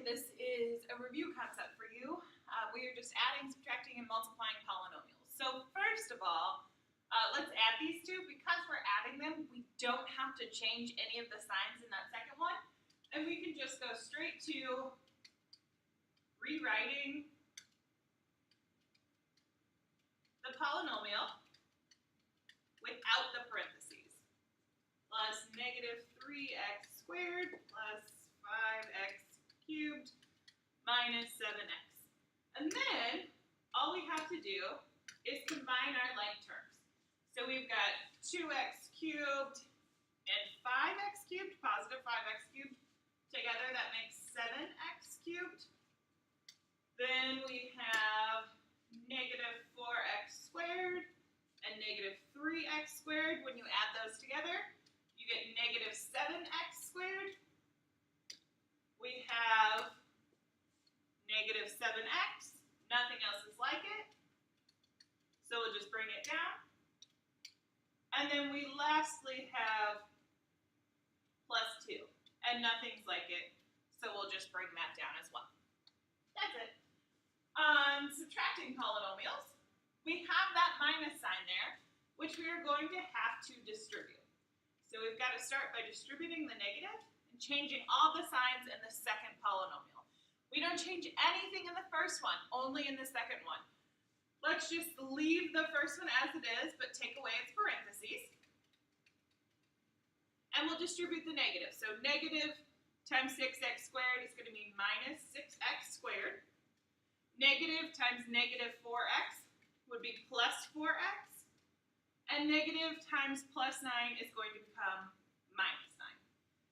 this is a review concept for you. We are just adding, subtracting, and multiplying polynomials. So first of all, let's add these two. Because we're adding them, we don't have to change any of the signs in that second one. And we can just go straight to rewriting the polynomial without the parentheses. Plus negative 3x squared plus 5x cubed minus 7x. And then all we have to do is combine our like terms. So we've got 2x cubed and 5x cubed, positive 5x cubed. Together that makes 7x cubed. Then we have negative 4x squared and negative 3x squared. When you add those together, you get negative 7x squared. We have negative 7x. Nothing else is like it. So we'll just bring it down. And then we lastly have plus 2. And nothing's like it. So we'll just bring that down as well. That's it. On subtracting polynomials, we have that minus sign there, which we are going to have to distribute. So we've got to start by distributing the negative and changing all the signs in the second polynomial. We don't change anything in the first one, only in the second one. Let's just leave the first one as it is, but take away its parentheses. And we'll distribute the negative. So negative times 6x squared is going to be minus 6x squared. Negative times negative 4x would be plus 4x. And negative times plus 9 is going to become minus 9.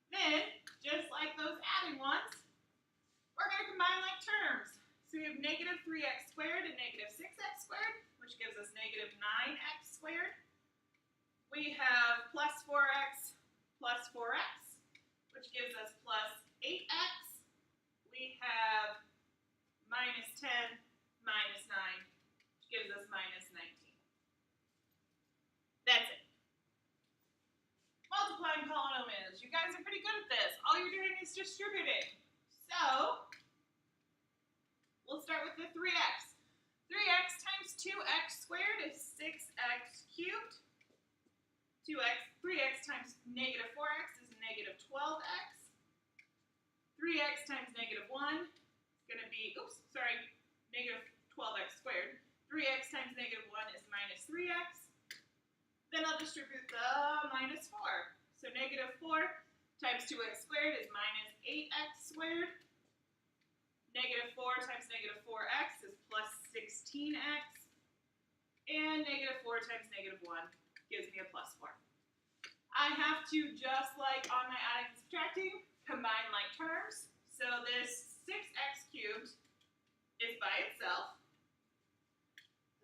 Then, just like those adding ones, we're going to combine like terms. So we have negative 3x squared and negative 6x squared, which gives us negative 9x squared. We have plus 4x plus 4x, which gives us plus 8x. We have minus 10 minus 9, which gives us minus 19. That's it. Multiplying polynomials. You guys are pretty good at this. All you're doing is distributing. So, we'll start with the 3x. 3x times 2x squared is 6x cubed. 3x times negative 4x is negative 12x. 3x times negative 1 is going to be, negative 12x squared. 3x times negative 1 is minus 3x. Then I'll distribute the minus 4. So negative 4 times 2x squared is minus 8x squared. Negative 4 times negative 4x is plus 16x. And negative 4 times negative 1 gives me a plus 4. I have to, just like on my adding and subtracting, combine like terms. So this 6x cubed is by itself.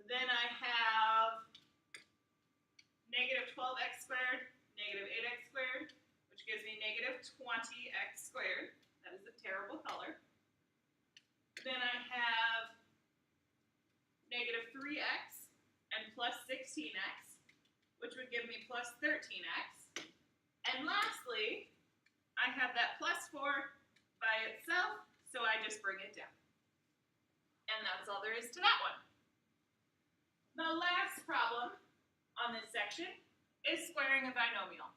Then I have negative 12x squared, negative 8x squared, which gives me negative 20x squared. That is a terrible color. Then I have negative 3x and plus 16x, which would give me plus 13x. And lastly, I have that plus 4 by itself, so I just bring it down. And that's all there is to that one. The last problem on this section is squaring a binomial.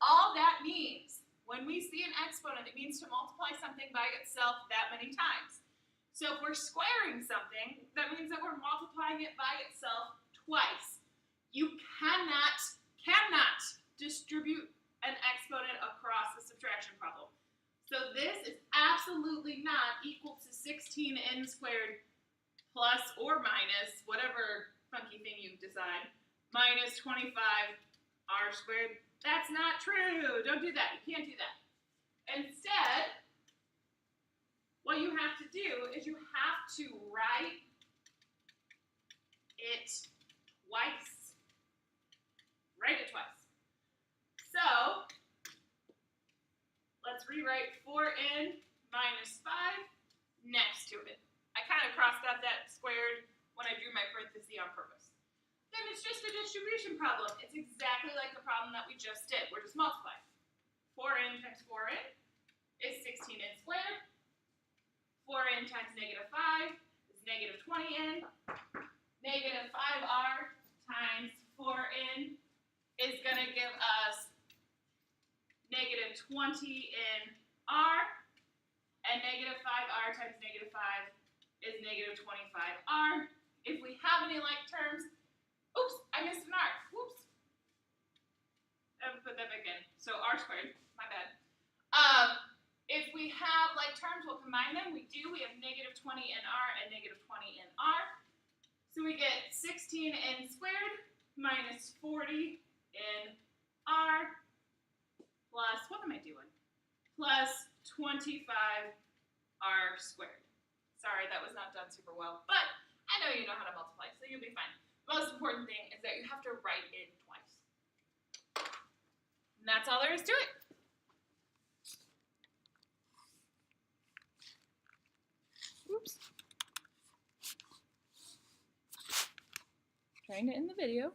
All that means, when we see an exponent, it means to multiply something by itself that many times. So if we're squaring something, that means that we're multiplying it by itself twice. You cannot distribute an exponent across a subtraction problem. So this is absolutely not equal to 16n squared plus or minus, whatever funky thing you decide, minus 25r squared. That's not true. Don't do that. You can't do that. Instead, what you have to do is you have to write it twice. Write it twice. So, let's rewrite 4n minus 5 next to it. I kind of crossed out that squared when I drew my parenthesis on purpose. Then it's just a distribution problem. It's exactly like the problem that we just did. We're just multiplying. 4n times 4n is 16n squared. 4n times negative 5 is negative 20n. Negative 5r times 4n is going to give us negative 20nr. And negative 5r times negative 5 is negative 25r. If we have any like terms, oops, I missed an r. Whoops. I haven't put that back in. So r squared, my bad. If we have like terms, we'll combine them. We do. We have negative 20nr and negative 20nr. So we get 16n squared minus 40nr plus, what am I doing? Plus 25r squared. Sorry, that was not done super well, but I know you know how to multiply, so you'll be fine. The most important thing is that you have to write it twice. And that's all there is to it. Oops. Trying to end the video.